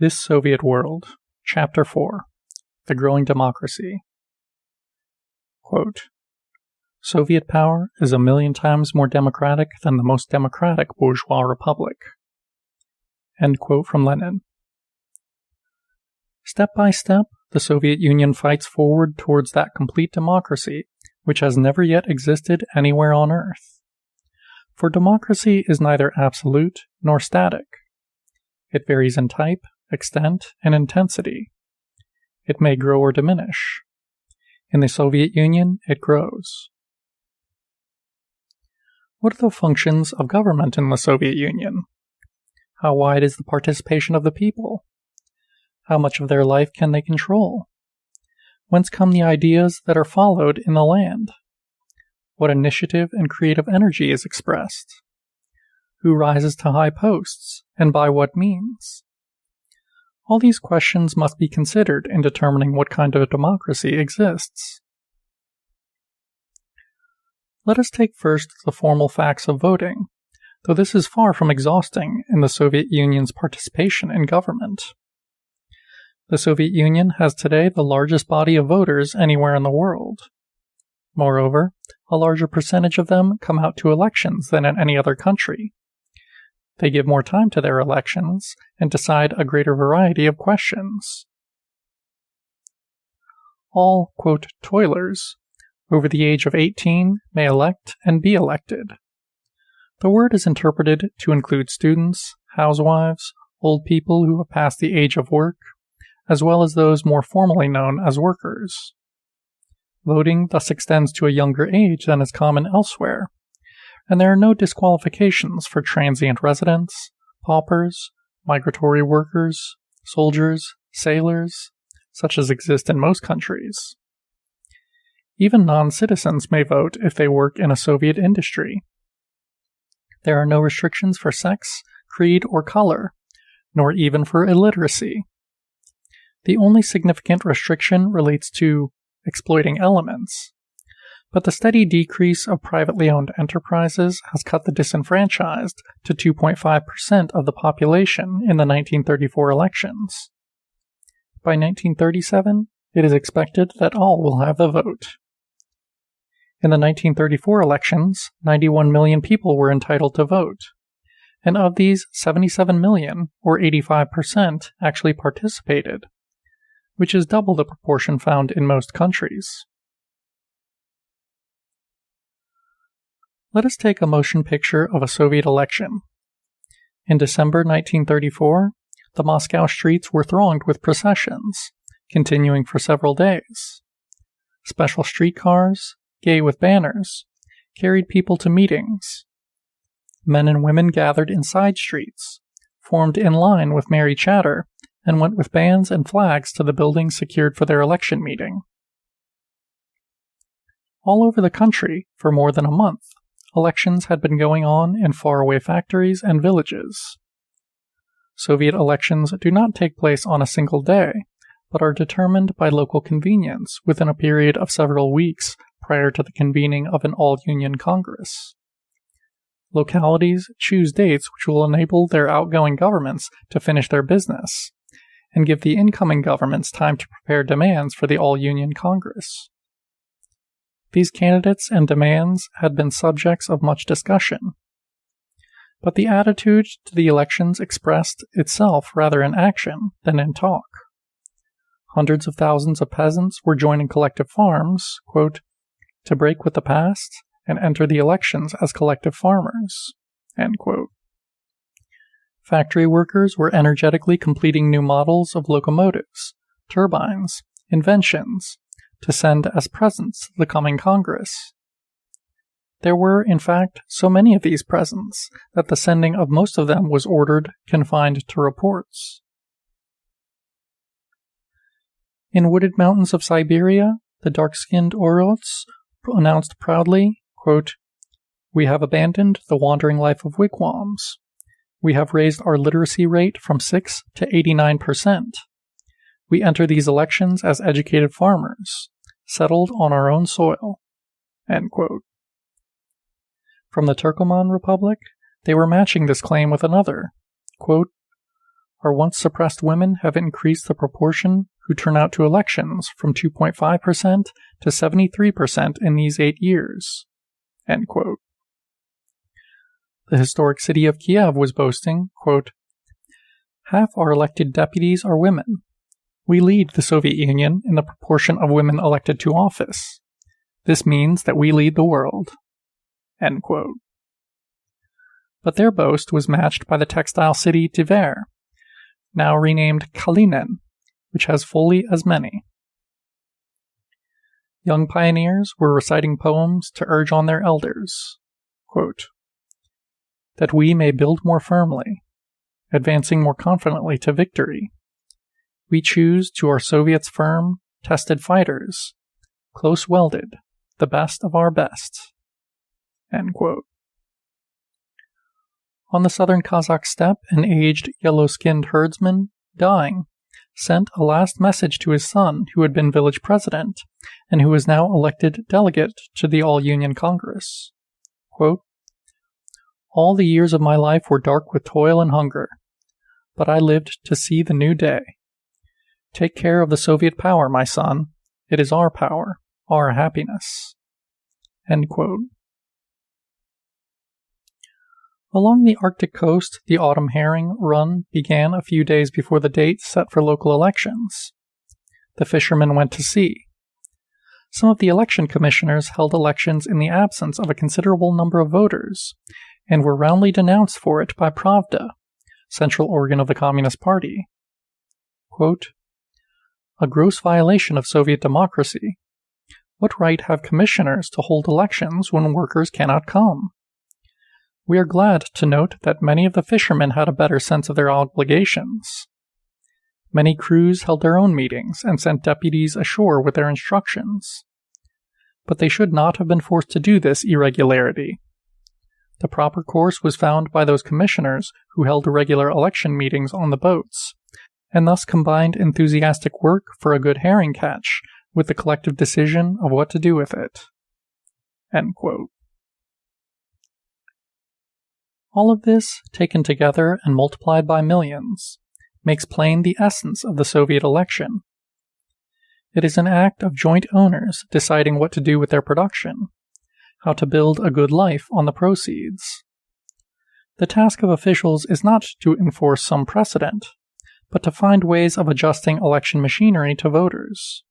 This Soviet World, Chapter 4, The Growing Democracy. Quote, Soviet power is 1,000,000 times more democratic than the most democratic bourgeois republic. End quote from Lenin. Step by step, the Soviet Union fights forward towards that complete democracy which has never yet existed anywhere on Earth. For democracy is neither absolute nor static. It varies in type, extent, and intensity. It may grow or diminish. In the Soviet Union, it grows. What are the functions of government in the Soviet Union? How wide is the participation of the people? How much of their life can they control? Whence come the ideas that are followed in the land? What initiative and creative energy is expressed? Who rises to high posts, and by what means? All these questions must be considered in determining what kind of democracy exists. Let us take first the formal facts of voting, though this is far from exhausting in the Soviet Union's participation in government. The Soviet Union has today the largest body of voters anywhere in the world. Moreover, a larger percentage of them come out to elections than in any other country. They give more time to their elections and decide a greater variety of questions. All, quote, toilers over the age of 18 may elect and be elected. The word is interpreted to include students, housewives, old people who have passed the age of work, as well as those more formally known as workers. Voting thus extends to a younger age than is common elsewhere, and there are no disqualifications for transient residents, paupers, migratory workers, soldiers, sailors, such as exist in most countries. Even non-citizens may vote if they work in a Soviet industry. There are no restrictions for sex, creed, or color, nor even for illiteracy. The only significant restriction relates to exploiting elements, but the steady decrease of privately owned enterprises has cut the disenfranchised to 2.5% of the population in the 1934 elections. By 1937, it is expected that all will have the vote. In the 1934 elections, 91 million people were entitled to vote, and of these, 77 million, or 85%, actually participated, which is double the proportion found in most countries. Let us take a motion picture of a Soviet election. In December 1934, the Moscow streets were thronged with processions, continuing for several days. Special streetcars, gay with banners, carried people to meetings. Men and women gathered in side streets, formed in line with merry chatter, and went with bands and flags to the buildings secured for their election meeting. All over the country, for more than a month, elections had been going on in faraway factories and villages. Soviet elections do not take place on a single day, but are determined by local convenience within a period of several weeks prior to the convening of an all-union Congress. Localities choose dates which will enable their outgoing governments to finish their business, and give the incoming governments time to prepare demands for the all-union Congress. These candidates and demands had been subjects of much discussion, but the attitude to the elections expressed itself rather in action than in talk. Hundreds of thousands of peasants were joining collective farms, quote, to break with the past and enter the elections as collective farmers, end quote. Factory workers were energetically completing new models of locomotives, turbines, inventions, to send as presents to the coming Congress. There were, in fact, so many of these presents that the sending of most of them was ordered confined to reports. In wooded mountains of Siberia, the dark-skinned Orots announced proudly, quote, we have abandoned the wandering life of wigwams. We have raised our literacy rate from 6 to 89%. We enter these elections as educated farmers, settled on our own soil. End quote. From the Turkoman Republic, they were matching this claim with another, quote, our once suppressed women have increased the proportion who turn out to elections from 2.5% to 73% in these 8 years." End quote. The historic city of Kiev was boasting, quote, "Half our elected deputies are women. We lead the Soviet Union in the proportion of women elected to office. This means that we lead the world." End quote. But their boast was matched by the textile city Tver, now renamed Kalinin, which has fully as many. Young pioneers were reciting poems to urge on their elders, quote, "that we may build more firmly, advancing more confidently to victory. We choose to our Soviets firm, tested fighters, close welded, the best of our best." End quote. On the southern Kazakh steppe, an aged, yellow-skinned herdsman, dying, sent a last message to his son, who had been village president, and who was now elected delegate to the All-Union Congress. Quote, "All the years of my life were dark with toil and hunger, but I lived to see the new day. Take care of the Soviet power, my son. It is our power, our happiness." End quote. Along the Arctic coast, the autumn herring run began a few days before the date set for local elections. The fishermen went to sea. Some of the election commissioners held elections in the absence of a considerable number of voters, and were roundly denounced for it by Pravda, central organ of the Communist Party. Quote, "A gross violation of Soviet democracy. What right have commissioners to hold elections when workers cannot come? We are glad to note that many of the fishermen had a better sense of their obligations. Many crews held their own meetings and sent deputies ashore with their instructions. But they should not have been forced to do this irregularity. The proper course was found by those commissioners who held regular election meetings on the boats, and thus combined enthusiastic work for a good herring catch with the collective decision of what to do with it." End quote. All of this, taken together and multiplied by millions, makes plain the essence of the Soviet election. It is an act of joint owners deciding what to do with their production, how to build a good life on the proceeds. The task of officials is not to enforce some precedent, but to find ways of adjusting election machinery to voters.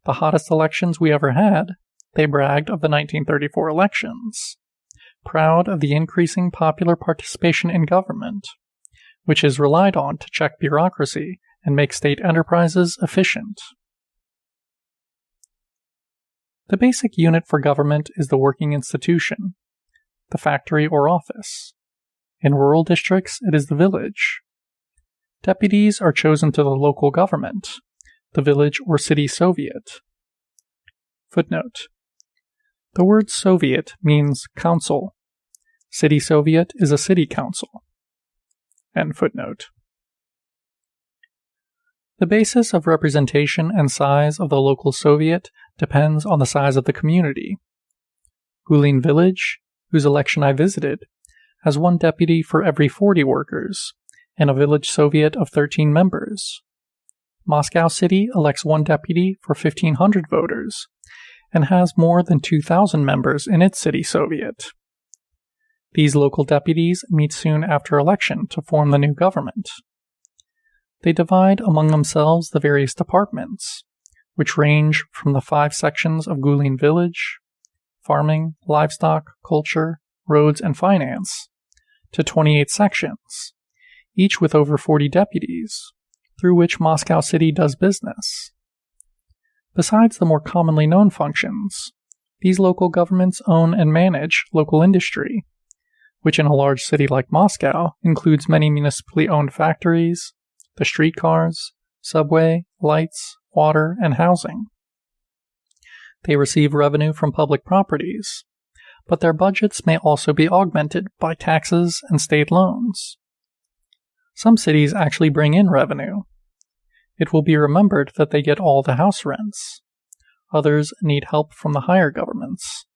The hottest elections we ever had, they bragged of the 1934 elections, proud of the increasing popular participation in government, which is relied on to check bureaucracy and make state enterprises efficient. The basic unit for government is the working institution, the factory or office. In rural districts, it is the village. Deputies are chosen to the local government, the village or city soviet. Footnote: the word Soviet means council. City Soviet is a city council. End footnote. The basis of representation and size of the local Soviet depends on the size of the community. Gulin village, whose election I visited, has one deputy for every 40 workers, and a village Soviet of 13 members. Moscow City elects one deputy for 1,500 voters, and has more than 2,000 members in its city Soviet. These local deputies meet soon after election to form the new government. They divide among themselves the various departments, which range from the 5 sections of Gulin village, farming, livestock, culture, roads, and finance, to 28 sections, each with over 40 deputies, through which Moscow City does business. Besides the more commonly known functions, these local governments own and manage local industry, which in a large city like Moscow includes many municipally owned factories, the streetcars, subway, lights, water, and housing. They receive revenue from public properties, but their budgets may also be augmented by taxes and state loans. Some cities actually bring in revenue. It will be remembered that they get all the house rents. Others need help from the higher governments.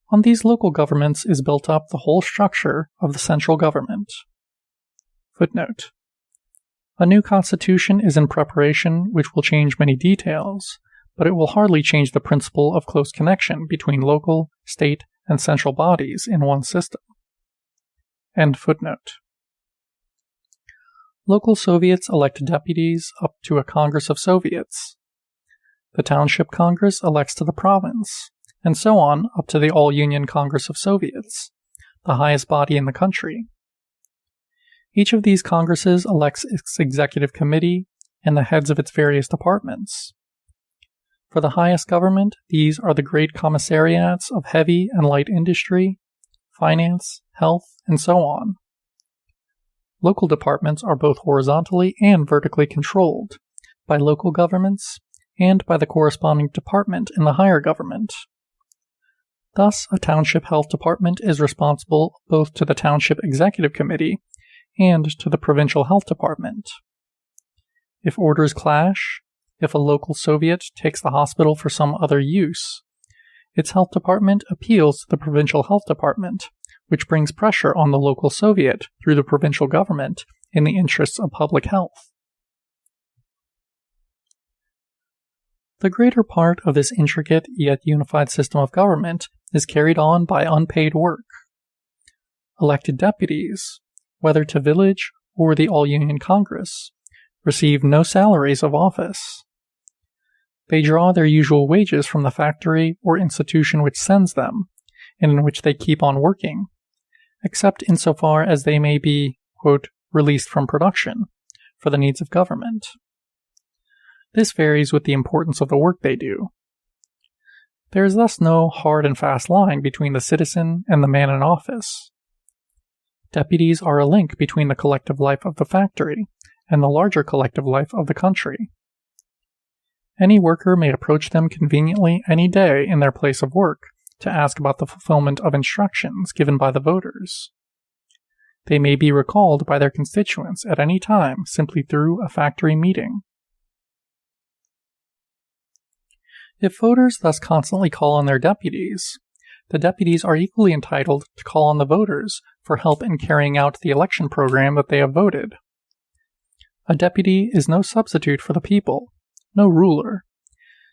On these local governments is built up the whole structure of the central government. Footnote: a new constitution is in preparation which will change many details, but it will hardly change the principle of close connection between local, state, and central bodies in one system. End footnote. Local Soviets elect deputies up to a Congress of Soviets. The Township Congress elects to the province, and so on up to the All-Union Congress of Soviets, the highest body in the country. Each of these congresses elects its executive committee and the heads of its various departments. For the highest government, these are the great commissariats of heavy and light industry, finance, health, and so on. Local departments are both horizontally and vertically controlled by local governments and by the corresponding department in the higher government. Thus, a township health department is responsible both to the township executive committee and to the provincial health department. If orders clash, if a local Soviet takes the hospital for some other use, its health department appeals to the provincial health department, which brings pressure on the local Soviet through the provincial government in the interests of public health. The greater part of this intricate yet unified system of government is carried on by unpaid work. Elected deputies, whether to village or the All-Union Congress, receive no salaries of office. They draw their usual wages from the factory or institution which sends them, and in which they keep on working, except insofar as they may be, quote, released from production for the needs of government. This varies with the importance of the work they do. There is thus no hard and fast line between the citizen and the man in office. Deputies are a link between the collective life of the factory and the larger collective life of the country. Any worker may approach them conveniently any day in their place of work to ask about the fulfillment of instructions given by the voters. They may be recalled by their constituents at any time simply through a factory meeting. If voters thus constantly call on their deputies, the deputies are equally entitled to call on the voters for help in carrying out the election program that they have voted. A deputy is no substitute for the people, no ruler.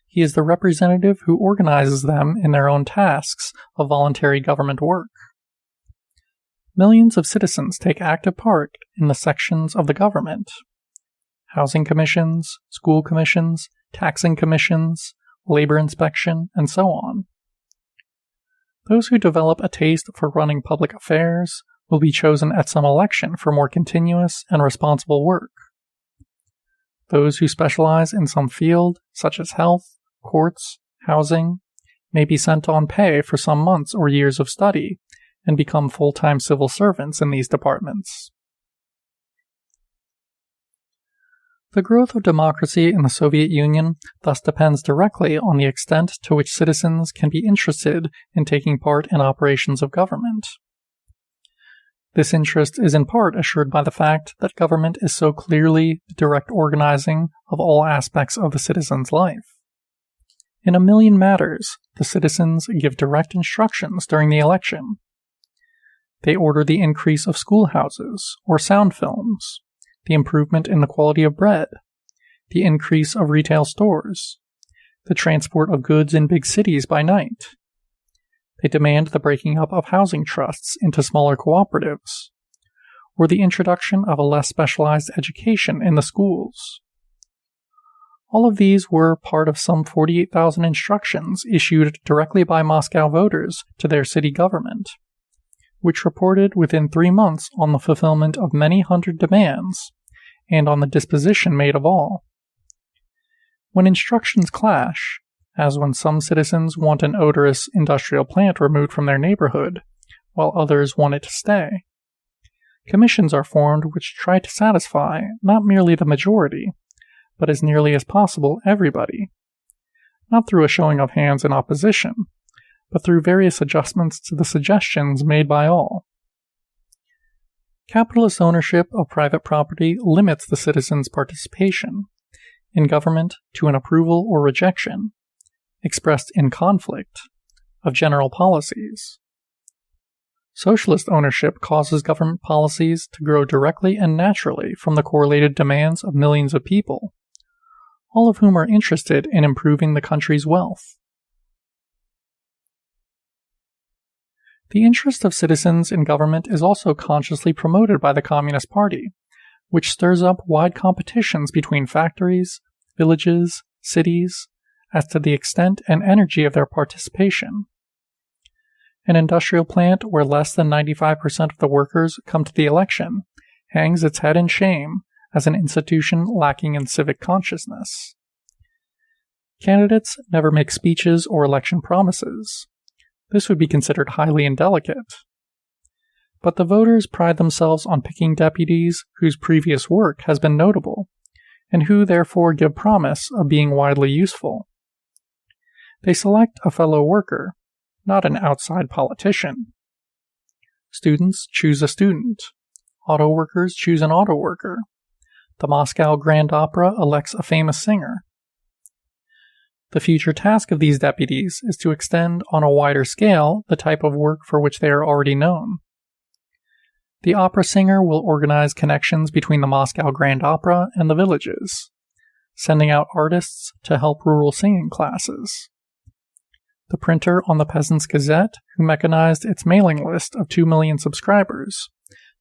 He is the representative who organizes them in their own tasks of voluntary government work. Millions of citizens take active part in the sections of the government: housing commissions, school commissions, taxing commissions, labor inspection, and so on. Those who develop a taste for running public affairs will be chosen at some election for more continuous and responsible work. Those who specialize in some field, such as health, courts, housing, may be sent on pay for some months or years of study and become full-time civil servants in these departments. The growth of democracy in the Soviet Union thus depends directly on the extent to which citizens can be interested in taking part in operations of government. This interest is in part assured by the fact that government is so clearly the direct organizing of all aspects of the citizen's life. In a million matters, the citizens give direct instructions during the election. They order the increase of schoolhouses or sound films, the improvement in the quality of bread, the increase of retail stores, the transport of goods in big cities by night. They demand the breaking up of housing trusts into smaller cooperatives, or the introduction of a less specialized education in the schools. All of these were part of some 48,000 instructions issued directly by Moscow voters to their city government, which reported within 3 months on the fulfillment of many hundred demands and on the disposition made of all. When instructions clash, as when some citizens want an odorous industrial plant removed from their neighborhood, while others want it to stay, commissions are formed which try to satisfy not merely the majority, but as nearly as possible everybody, not through a showing of hands in opposition, but through various adjustments to the suggestions made by all. Capitalist ownership of private property limits the citizens' participation in government to an approval or rejection, expressed in conflict, of general policies. Socialist ownership causes government policies to grow directly and naturally from the correlated demands of millions of people, all of whom are interested in improving the country's wealth. The interest of citizens in government is also consciously promoted by the Communist Party, which stirs up wide competitions between factories, villages, cities, as to the extent and energy of their participation. An industrial plant where less than 95% of the workers come to the election hangs its head in shame as an institution lacking in civic consciousness. Candidates never make speeches or election promises. This would be considered highly indelicate. But the voters pride themselves on picking deputies whose previous work has been notable, and who therefore give promise of being widely useful. They select a fellow worker, not an outside politician. Students choose a student. Auto workers choose an auto worker. The Moscow Grand Opera elects a famous singer. The future task of these deputies is to extend on a wider scale the type of work for which they are already known. The opera singer will organize connections between the Moscow Grand Opera and the villages, sending out artists to help rural singing classes. The printer on the Peasants' Gazette, who mechanized its mailing list of 2 million subscribers,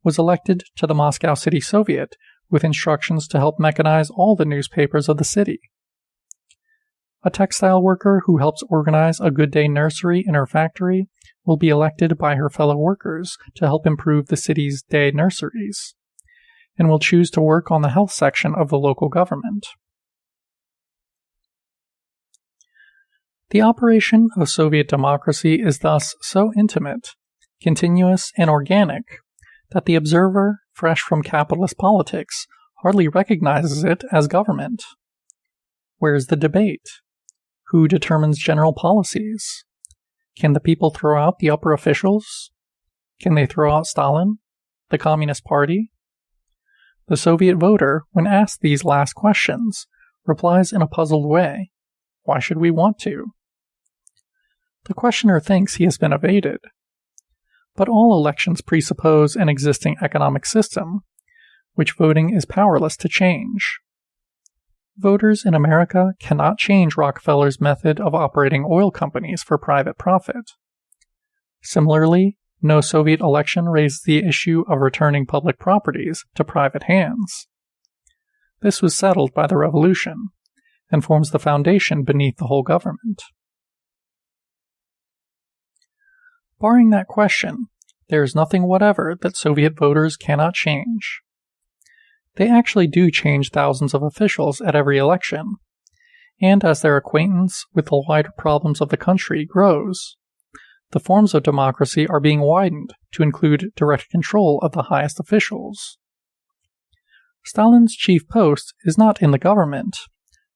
was elected to the Moscow City Soviet with instructions to help mechanize all the newspapers of the city. A textile worker who helps organize a good day nursery in her factory will be elected by her fellow workers to help improve the city's day nurseries, and will choose to work on the health section of the local government. The operation of Soviet democracy is thus so intimate, continuous, and organic that the observer, fresh from capitalist politics, hardly recognizes it as government. Where is the debate? Who determines general policies? Can the people throw out the upper officials? Can they throw out Stalin, the Communist Party? The Soviet voter, when asked these last questions, replies in a puzzled way, "Why should we want to?" The questioner thinks he has been evaded. But all elections presuppose an existing economic system, which voting is powerless to change. Voters in America cannot change Rockefeller's method of operating oil companies for private profit. Similarly, no Soviet election raises the issue of returning public properties to private hands. This was settled by the revolution, and forms the foundation beneath the whole government. Barring that question, there is nothing whatever that Soviet voters cannot change. They actually do change thousands of officials at every election, and as their acquaintance with the wider problems of the country grows, the forms of democracy are being widened to include direct control of the highest officials. Stalin's chief post is not in the government,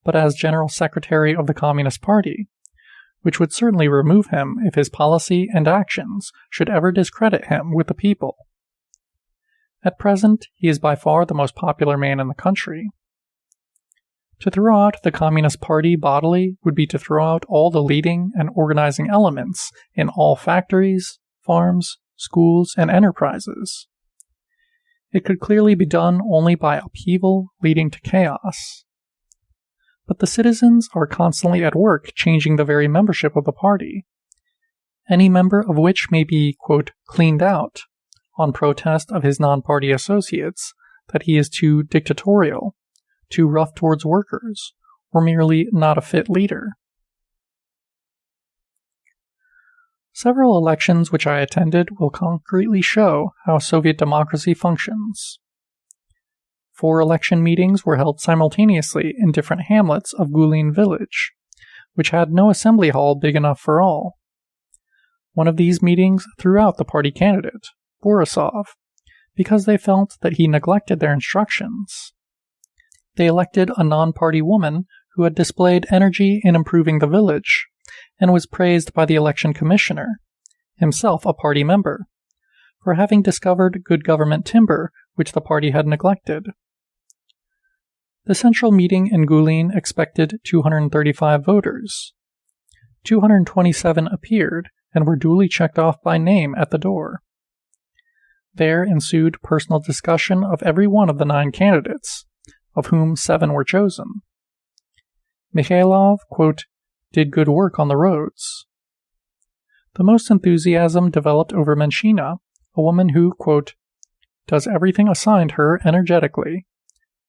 but as General Secretary of the Communist Party, which would certainly remove him if his policy and actions should ever discredit him with the people. At present, he is by far the most popular man in the country. To throw out the Communist Party bodily would be to throw out all the leading and organizing elements in all factories, farms, schools, and enterprises. It could clearly be done only by upheaval leading to chaos. But the citizens are constantly at work changing the very membership of the party, any member of which may be, quote, cleaned out, on protest of his non-party associates that he is too dictatorial, too rough towards workers, or merely not a fit leader. Several elections which I attended will concretely show how Soviet democracy functions. 4 election meetings were held simultaneously in different hamlets of Gulin village, which had no assembly hall big enough for all. One of these meetings threw out the party candidate, Borisov, because they felt that he neglected their instructions. They elected a non-party woman who had displayed energy in improving the village, and was praised by the election commissioner, himself a party member, for having discovered good government timber which the party had neglected. The central meeting in Gulin expected 235 voters. 227 appeared, and were duly checked off by name at the door. There ensued personal discussion of every one of the 9 candidates, of whom 7 were chosen. Mikhailov, quote, did good work on the roads. The most enthusiasm developed over Menshina, a woman who, quote, does everything assigned her energetically,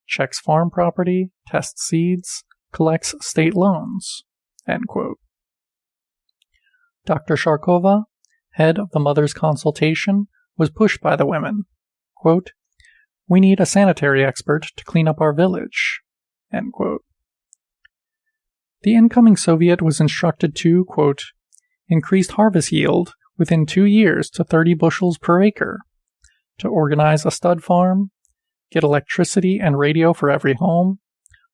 checks farm property, tests seeds, collects state loans, end quote. Dr. Sharkova, head of the mother's consultation, was pushed by the women. Quote, we need a sanitary expert to clean up our village, end quote. The incoming Soviet was instructed to, quote, increase harvest yield within 2 years to 30 bushels per acre, to organize a stud farm, get electricity and radio for every home,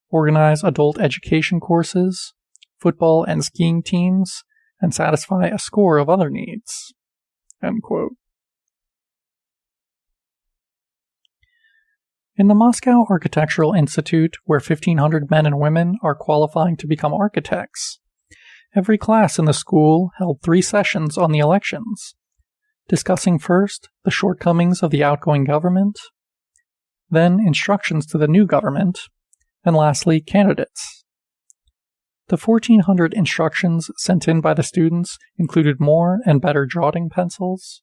organize adult education courses, football and skiing teams, and satisfy a score of other needs, end quote. In the Moscow Architectural Institute, where 1,500 men and women are qualifying to become architects, every class in the school held 3 sessions on the elections, discussing first the shortcomings of the outgoing government, then instructions to the new government, and lastly candidates. The 1,400 instructions sent in by the students included more and better drawing pencils,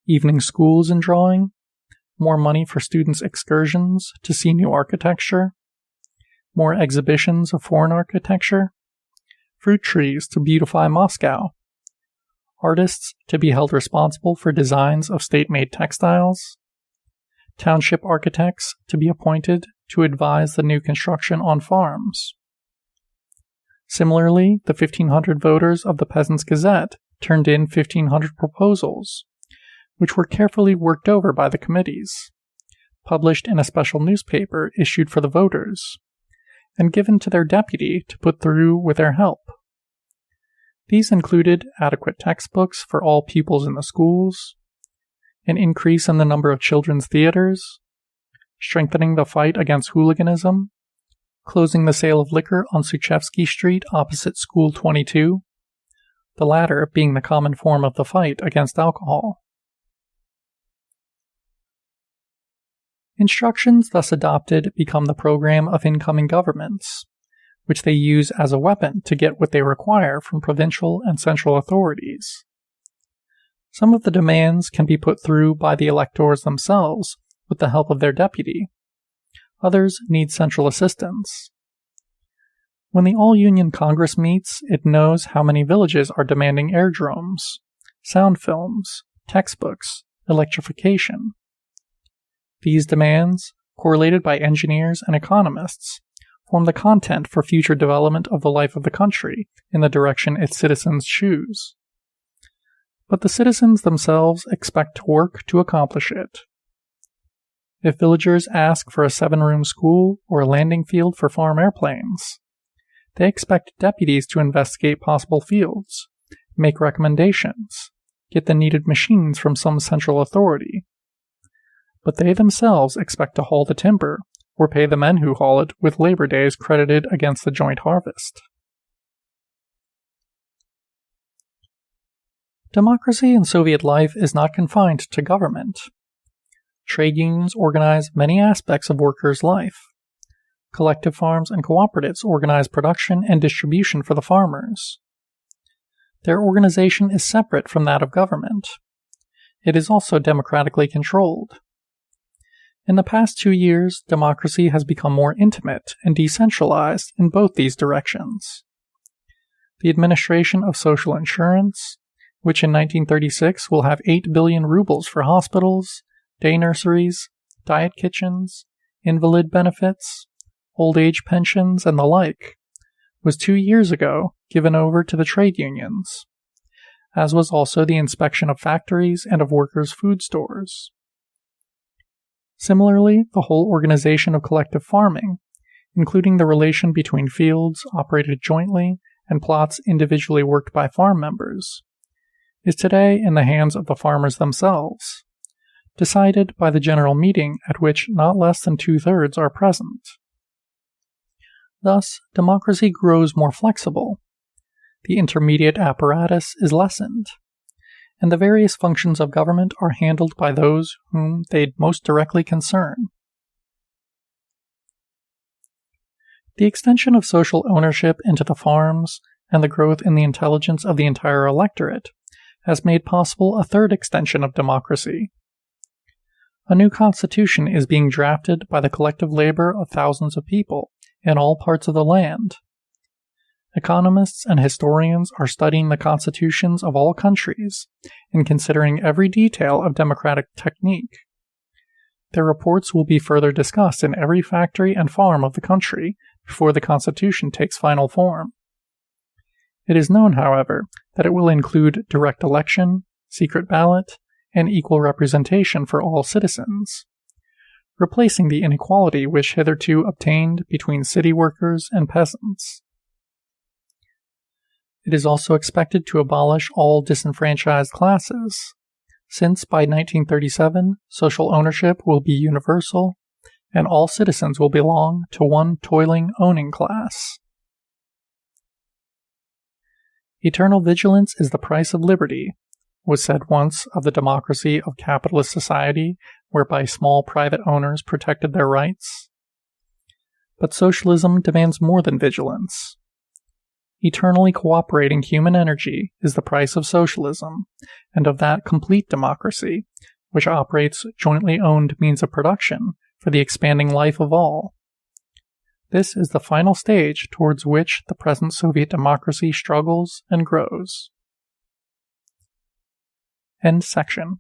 evening schools in drawing, more money for students' excursions to see new architecture, more exhibitions of foreign architecture, fruit trees to beautify Moscow, artists to be held responsible for designs of state-made textiles, township architects to be appointed to advise the new construction on farms. Similarly, the 1,500 voters of the Peasants' Gazette turned in 1,500 proposals, which were carefully worked over by the committees, published in a special newspaper issued for the voters, and given to their deputy to put through with their help. These included adequate textbooks for all pupils in the schools, an increase in the number of children's theaters, strengthening the fight against hooliganism, closing the sale of liquor on Suchevsky Street opposite School 22, the latter being the common form of the fight against alcohol. Instructions thus adopted become the program of incoming governments, which they use as a weapon to get what they require from provincial and central authorities. Some of the demands can be put through by the electors themselves with the help of their deputy. Others need central assistance. When the All-Union Congress meets, it knows how many villages are demanding airdromes, sound films, textbooks, electrification. These demands, correlated by engineers and economists, form the content for future development of the life of the country in the direction its citizens choose. But the citizens themselves expect to work to accomplish it. If villagers ask for a 7-room school or a landing field for farm airplanes, they expect deputies to investigate possible fields, make recommendations, get the needed machines from some central authority. But they themselves expect to haul the timber or pay the men who haul it with labor days credited against the joint harvest. Democracy in Soviet life is not confined to government. Trade unions organize many aspects of workers' life. Collective farms and cooperatives organize production and distribution for the farmers. Their organization is separate from that of government. It is also democratically controlled. In the past 2 years, democracy has become more intimate and decentralized in both these directions. The administration of social insurance, which in 1936 will have 8 billion rubles for hospitals, day nurseries, diet kitchens, invalid benefits, old age pensions, and the like, was 2 years ago given over to the trade unions, as was also the inspection of factories and of workers' food stores. Similarly, the whole organization of collective farming, including the relation between fields operated jointly and plots individually worked by farm members, is today in the hands of the farmers themselves, decided by the general meeting at which not less than 2/3 are present. Thus, democracy grows more flexible. the intermediate apparatus is lessened, and the various functions of government are handled by those whom they most directly concern. The extension of social ownership into the farms and the growth in the intelligence of the entire electorate has made possible a third extension of democracy. A new constitution is being drafted by the collective labor of thousands of people in all parts of the land. Economists and historians are studying the constitutions of all countries and considering every detail of democratic technique. Their reports will be further discussed in every factory and farm of the country before the Constitution takes final form. It is known, however, that it will include direct election, secret ballot, and equal representation for all citizens, replacing the inequality which hitherto obtained between city workers and peasants. It is also expected to abolish all disenfranchised classes, since by 1937 social ownership will be universal and all citizens will belong to one toiling owning class. Eternal vigilance is the price of liberty, was said once of the democracy of capitalist society whereby small private owners protected their rights. But socialism demands more than vigilance. Eternally cooperating human energy is the price of socialism, and of that complete democracy, which operates jointly owned means of production for the expanding life of all. This is the final stage towards which the present Soviet democracy struggles and grows. End section.